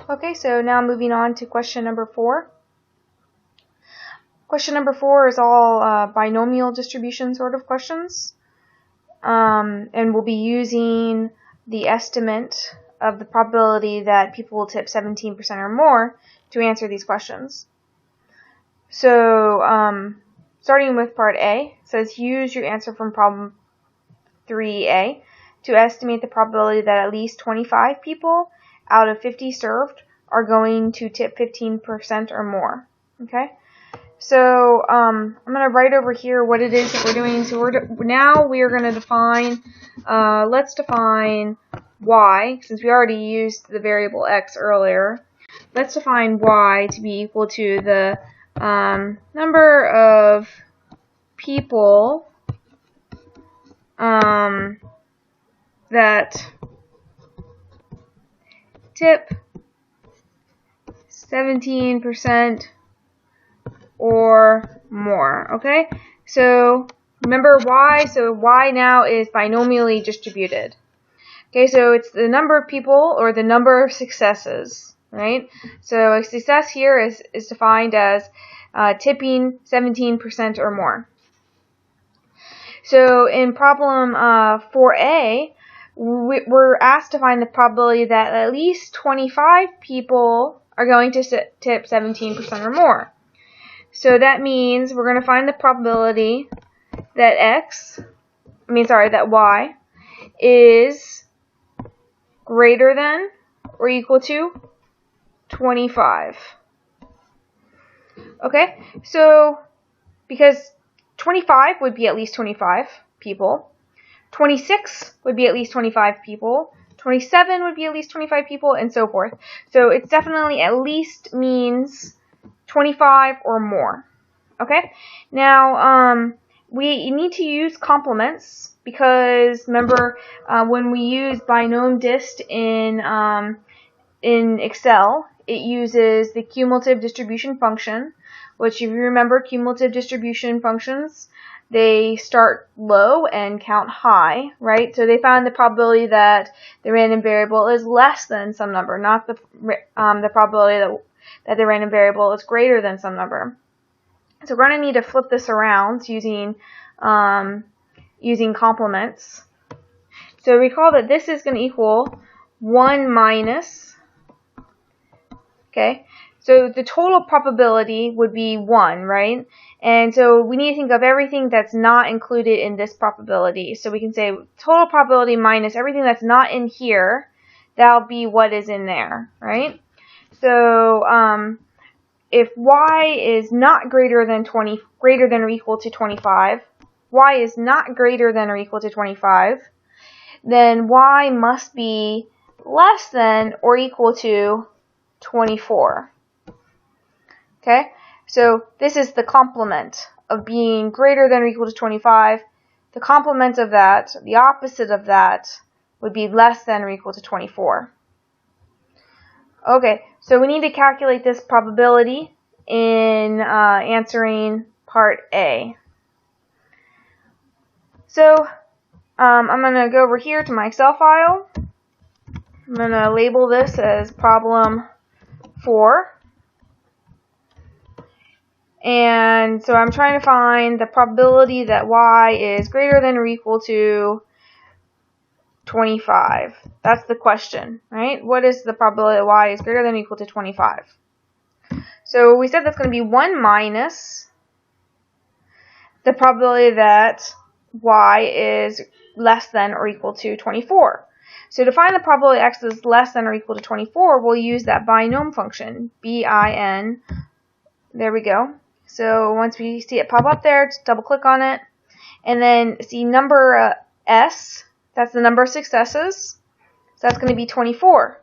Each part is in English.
Okay, so now moving on to question number 4. Question number 4 is all binomial distribution sort of questions. And we'll be using the estimate of the probability that people will tip 17% or more to answer these questions. So, starting with part A, it says use your answer from problem 3A to estimate the probability that at least 25 people out of 50 served are going to tip 15% or more. Okay? So, I'm going to write over here what it is that we're doing. So now we are going to define, let's define y, since we already used the variable x earlier. Let's define y to be equal to the number of people that tip 17% or more. Okay, so remember y, so y now is binomially distributed. Okay, so it's the number of people or the number of successes, right? So a success here is defined as tipping 17% or more. So in problem 4A, we're asked to find the probability that at least 25 people are going to tip 17% or more. So that means we're going to find the probability that that y is greater than or equal to 25. Okay, so because 25 would be at least 25 people, 26 would be at least 25 people, 27 would be at least 25 people, and so forth. So it's definitely at least means 25 or more. Okay, now we need to use complements because remember when we use binom dist in Excel, it uses the cumulative distribution function, which if you remember cumulative distribution functions, they start low and count high, right? So they found the probability that the random variable is less than some number, not the probability that the random variable is greater than some number. So we're going to need to flip this around using complements. So recall that this is going to equal 1 minus, okay, so the total probability would be 1, right? And so we need to think of everything that's not included in this probability. So we can say total probability minus everything that's not in here, that'll be what is in there, right? So if y is not greater than or equal to 25, y is not greater than or equal to 25, then y must be less than or equal to 24. Okay, so this is the complement of being greater than or equal to 25. The complement of that, the opposite of that, would be less than or equal to 24. Okay, so we need to calculate this probability in answering part A. So I'm going to go over here to my Excel file. I'm going to label this as problem 4. And so I'm trying to find the probability that y is greater than or equal to 25. That's the question, right? What is the probability that y is greater than or equal to 25? So we said that's going to be 1 minus the probability that y is less than or equal to 24. So to find the probability x is less than or equal to 24, we'll use that binom function, bin. There we go. So once we see it pop up there, just double click on it. And then see number s, that's the number of successes. So that's going to be 24.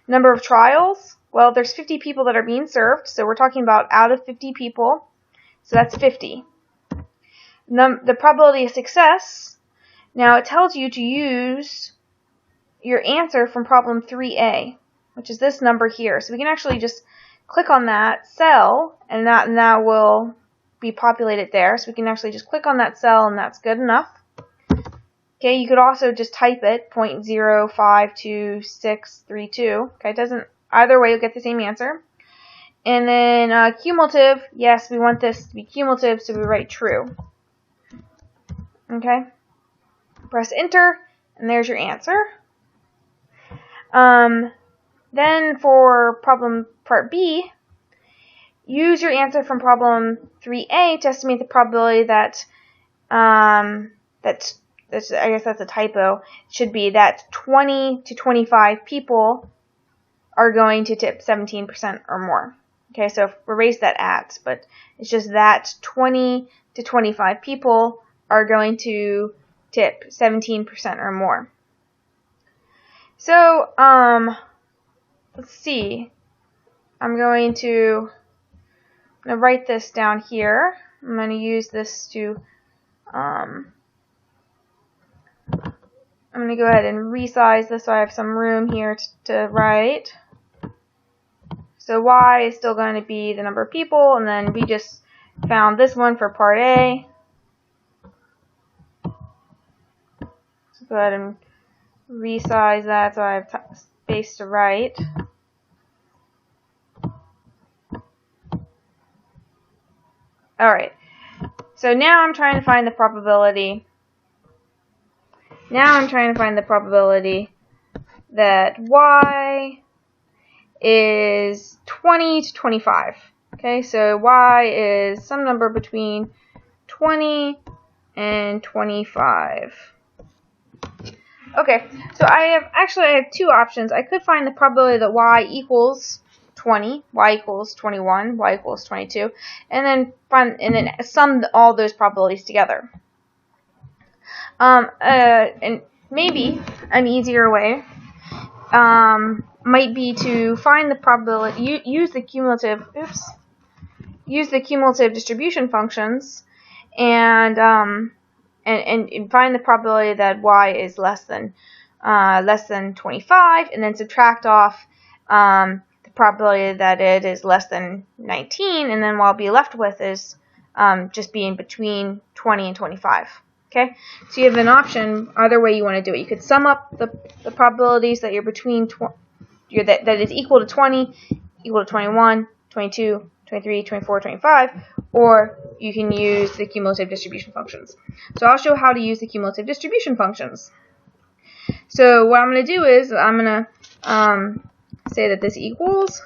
Number of trials, well, there's 50 people that are being served. So we're talking about out of 50 people. So that's 50. The probability of success, now it tells you to use your answer from problem 3A, which is this number here. So we can actually just click on that cell, and that will be populated there. So we can actually just click on that cell, and that's good enough. Okay, you could also just type it 0.052632. Okay, Either way, you'll get the same answer. And then cumulative, yes, we want this to be cumulative, so we write true. Okay? Press enter, and there's your answer. Then for problem part B, use your answer from problem 3A to estimate the probability that, I guess that's a typo, it should be that 20 to 25 people are going to tip 17% or more. Okay, so erase that at, but it's just that 20 to 25 people are going to tip 17% or more. So, let's see. I'm going to write this down here. I'm going to use this to, I'm going to go ahead and resize this so I have some room here to write. So y is still going to be the number of people, and then we just found this one for part A. So go ahead and resize that so I have space to write. Alright, so now I'm trying to find the probability. That y is 20 to 25. Okay, so y is some number between 20 and 25. Okay, so I have two options. I could find the probability that y equals 20, y equals 21, y equals 22, and then sum all those probabilities together. And maybe an easier way might be to find the probability, use the cumulative distribution functions, and find the probability that y is less than 25, and then subtract off the probability that it is less than 19, and then what I'll be left with is just being between 20 and 25. Okay, so you have an option either way you want to do it. You could sum up the probabilities that you're between that is equal to 20, equal to 21, 22, 23, 24, 25, or you can use the cumulative distribution functions. So I'll show how to use the cumulative distribution functions. So what I'm going to do is I'm going to say that this equals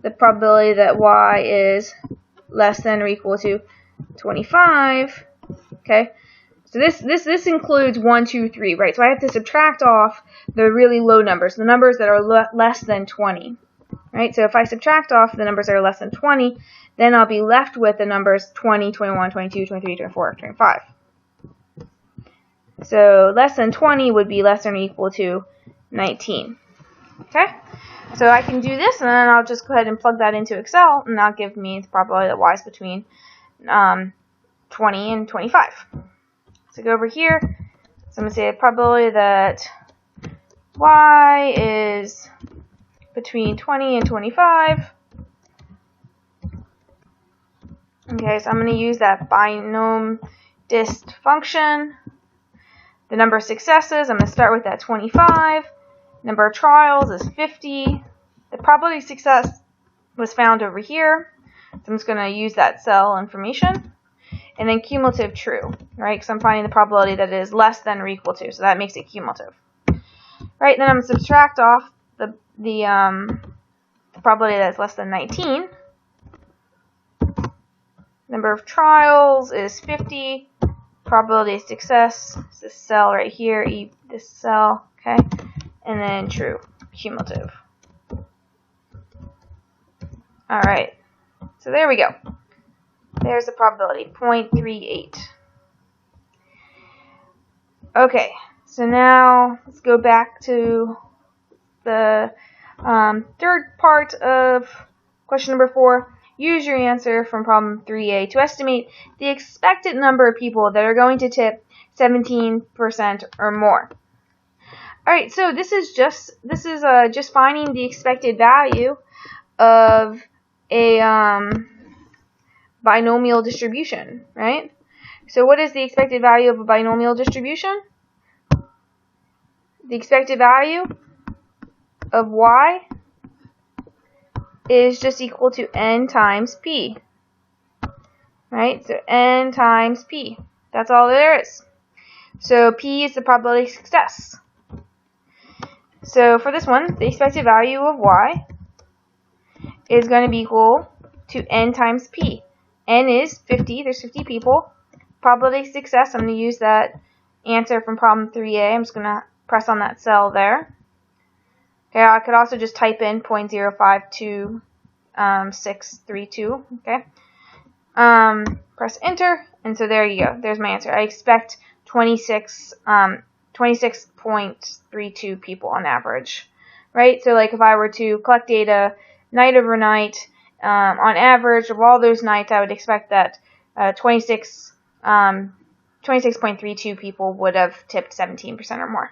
the probability that y is less than or equal to 25. Okay, so this includes 1, 2, 3, right? So I have to subtract off the really low numbers, the numbers that are less than 20, right? So if I subtract off the numbers that are less than 20, then I'll be left with the numbers 20, 21, 22, 23, 24, 25. So less than 20 would be less than or equal to 19. Okay? So I can do this, and then I'll just go ahead and plug that into Excel, and that'll give me the probability that y is between 20 and 25. So go over here. So I'm going to say the probability that y is between 20 and 25. Okay, so I'm going to use that binom dist function. The number of successes, I'm going to start with that 25. Number of trials is 50. The probability of success was found over here. So I'm just going to use that cell information. And then cumulative true, right? Because I'm finding the probability that it is less than or equal to. So that makes it cumulative. Right, then I'm going to subtract off the probability that is less than 19. Number of trials is 50. Probability of success is this cell right here, this cell, okay? And then true, cumulative. Alright, so there we go. There's the probability, 0.38. Okay, so now let's go back to the third part of question number 4. Use your answer from problem 3A to estimate the expected number of people that are going to tip 17% or more. Alright, so this is just finding the expected value of a binomial distribution, right? So what is the expected value of a binomial distribution? The expected value of y is just equal to n times p. Right? So n times p. That's all there is. So p is the probability of success. So for this one, the expected value of y is going to be equal to n times p. N is 50. There's 50 people. Probability of success, I'm going to use that answer from problem 3a. I'm just going to press on that cell there. Okay, I could also just type in 0.052, okay. Press enter, and so there you go. There's my answer. I expect 26.32 people on average, right? So like if I were to collect data night over night, on average of all those nights, I would expect that 26.32 people would have tipped 17% or more.